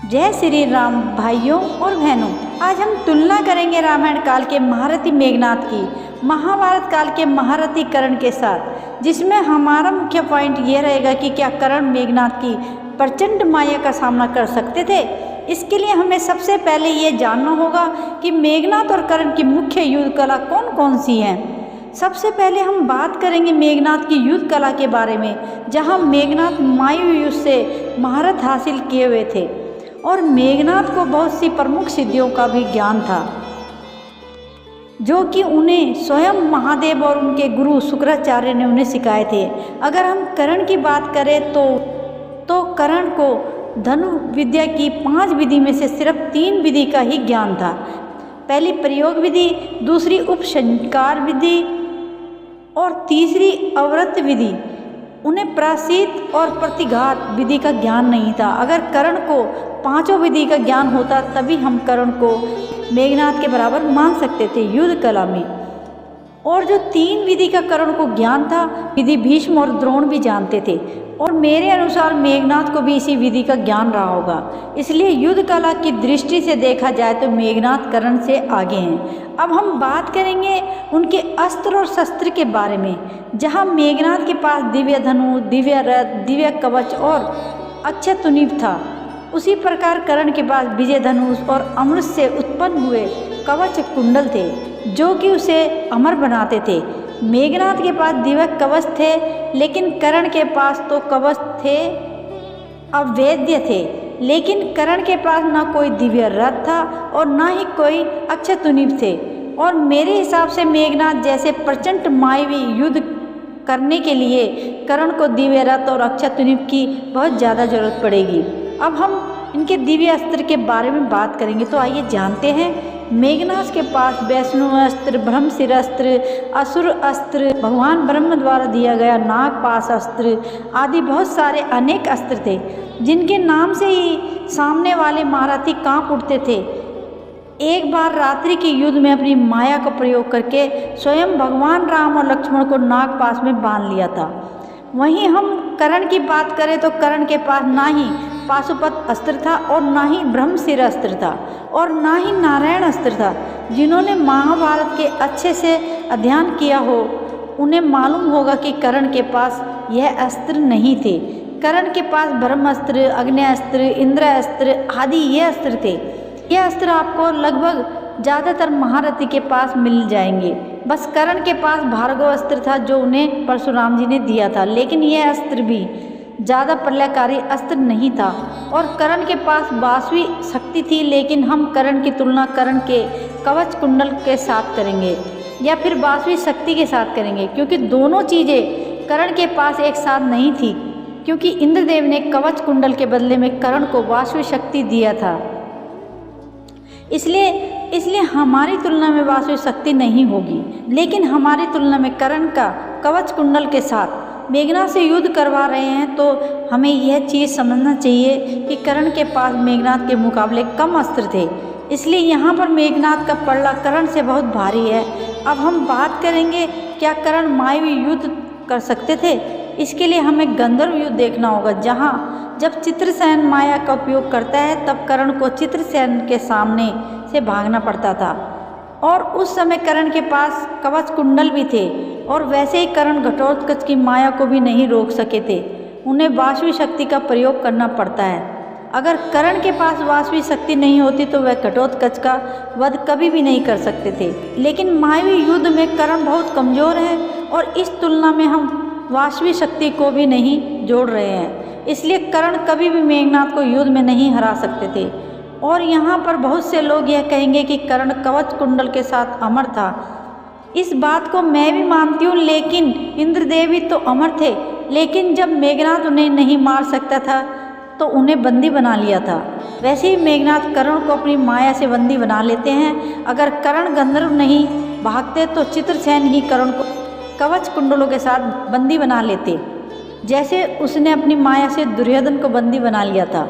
जय श्री राम भाइयों और बहनों। आज हम तुलना करेंगे रामायण काल के महारथी मेघनाद की महाभारत काल के महारथी कर्ण के साथ, जिसमें हमारा मुख्य पॉइंट ये रहेगा कि क्या कर्ण मेघनाद की प्रचंड माया का सामना कर सकते थे। इसके लिए हमें सबसे पहले ये जानना होगा कि मेघनाद और कर्ण की मुख्य युद्ध कला कौन कौन सी हैं। सबसे पहले हम बात करेंगे मेघनाद की युद्ध कला के बारे में, जहाँ मेघनाद मायू युद्ध से महारत हासिल किए हुए थे और मेघनाद को बहुत सी प्रमुख सिद्धियों का भी ज्ञान था, जो कि उन्हें स्वयं महादेव और उनके गुरु शुक्राचार्य ने उन्हें सिखाए थे। अगर हम कर्ण की बात करें तो कर्ण को धनु विद्या की 5 विधि में से सिर्फ 3 विधि का ही ज्ञान था। पहली प्रयोग विधि, दूसरी उपसंकार विधि और तीसरी अवरत विधि। उन्हें प्रायश्चित और प्रतिघात विधि का ज्ञान नहीं था। अगर कर्ण को 5 विधि का ज्ञान होता तभी हम कर्ण को मेघनाद के बराबर मान सकते थे युद्ध कला में। और जो 3 विधि का कर्ण को ज्ञान था, विधि भीष्म और द्रोण भी जानते थे और मेरे अनुसार मेघनाद को भी इसी विधि का ज्ञान रहा होगा। इसलिए युद्ध कला की दृष्टि से देखा जाए तो मेघनाद कर्ण से आगे हैं। अब हम बात करेंगे उनके अस्त्र और शस्त्र के बारे में, जहां मेघनाद के पास दिव्य धनु, दिव्य रथ, दिव्य कवच और अक्षय तुनीव था, उसी प्रकार कर्ण के पास विजय धनुष और अमृत से उत्पन्न हुए कवच कुंडल थे, जो कि उसे अमर बनाते थे। मेघनाद के पास दिव्य कवच थे, लेकिन कर्ण के पास तो कवच थे अवैध थे। लेकिन कर्ण के पास ना कोई दिव्य रथ था और ना ही कोई अक्षय तुनीव थे। और मेरे हिसाब से मेघनाद जैसे प्रचंड मायावी युद्ध करने के लिए कर्ण को दिव्य रथ और अक्षय तुनीव की बहुत ज़्यादा जरूरत पड़ेगी। अब हम इनके दिव्य अस्त्र के बारे में बात करेंगे, तो आइए जानते हैं। मेघनाद के पास वैष्णु अस्त्र, ब्रह्मशिर अस्त्र, असुर अस्त्र, भगवान ब्रह्म द्वारा दिया गया नागपाश अस्त्र आदि बहुत सारे अनेक अस्त्र थे, जिनके नाम से ही सामने वाले महारथी कांप उठते थे। एक बार रात्रि के युद्ध में अपनी माया का प्रयोग करके स्वयं भगवान राम और लक्ष्मण को नागपाश में बांध लिया था। वहीं हम कर्ण की बात करें तो कर्ण के पास ना ही पाशुपत अस्त्र था और ना ही ब्रह्मशिर अस्त्र था और ना ही नारायण अस्त्र था। जिन्होंने महाभारत के अच्छे से अध्ययन किया हो उन्हें मालूम होगा कि कर्ण के पास यह अस्त्र नहीं थे। कर्ण के पास ब्रह्मास्त्र, अग्नेयास्त्र, इंद्रास्त्र आदि ये अस्त्र थे। ये अस्त्र आपको लगभग ज़्यादातर महारथी के पास मिल जाएंगे। बस कर्ण के पास भार्गव अस्त्र था, जो उन्हें परशुराम जी ने दिया था, लेकिन यह अस्त्र भी ज़्यादा प्रलयकारी अस्त्र नहीं था। और कर्ण के पास वासवी शक्ति थी, लेकिन हम कर्ण की तुलना कर्ण के कवच कुंडल के साथ करेंगे या फिर वासवी शक्ति के साथ करेंगे, क्योंकि दोनों चीज़ें कर्ण के पास एक साथ नहीं थी, क्योंकि इंद्रदेव ने कवच कुंडल के बदले में कर्ण को वासवी शक्ति दिया था। इसलिए हमारी तुलना में वासवी शक्ति नहीं होगी, लेकिन हमारी तुलना में कर्ण का कवच कुंडल के साथ मेघनाद से युद्ध करवा रहे हैं, तो हमें यह चीज़ समझना चाहिए कि कर्ण के पास मेघनाद के मुकाबले कम अस्त्र थे। इसलिए यहाँ पर मेघनाद का पलड़ा कर्ण से बहुत भारी है। अब हम बात करेंगे क्या कर्ण मायावी युद्ध कर सकते थे। इसके लिए हमें गंधर्व युद्ध देखना होगा, जहाँ जब चित्रसेन माया का उपयोग करता है तब कर्ण को चित्रसेन के सामने से भागना पड़ता था। और उस समय कर्ण के पास कवच कुंडल भी थे और वैसे ही कर्ण घटोत्कच की माया को भी नहीं रोक सके थे। उन्हें वासवी शक्ति का प्रयोग करना पड़ता है। अगर कर्ण के पास वासवी शक्ति नहीं होती तो वह घटोत्कच का वध कभी भी नहीं कर सकते थे। लेकिन मायावी युद्ध में कर्ण बहुत कमज़ोर है और इस तुलना में हम वासवी शक्ति को भी नहीं जोड़ रहे हैं। इसलिए कर्ण कभी भी मेघनाद को युद्ध में नहीं हरा सकते थे। और यहाँ पर बहुत से लोग यह कहेंगे कि कर्ण कवच कुंडल के साथ अमर था। इस बात को मैं भी मानती हूँ, लेकिन इंद्रदेव भी तो अमर थे। लेकिन जब मेघनाद उन्हें नहीं मार सकता था तो उन्हें बंदी बना लिया था। वैसे ही मेघनाद कर्ण को अपनी माया से बंदी बना लेते हैं। अगर कर्ण गंधर्व नहीं भागते तो चित्रसेन ही कर्ण को कवच कुंडलों के साथ बंदी बना लेते, जैसे उसने अपनी माया से दुर्योधन को बंदी बना लिया था।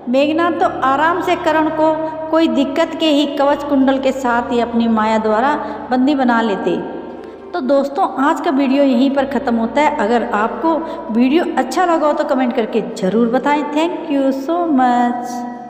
मेघनाद तो आराम से कर्ण को कोई दिक्कत के ही कवच कुंडल के साथ ही अपनी माया द्वारा बंदी बना लेते। तो दोस्तों, आज का वीडियो यहीं पर ख़त्म होता है। अगर आपको वीडियो अच्छा लगा हो तो कमेंट करके ज़रूर बताएं। Thank you so much.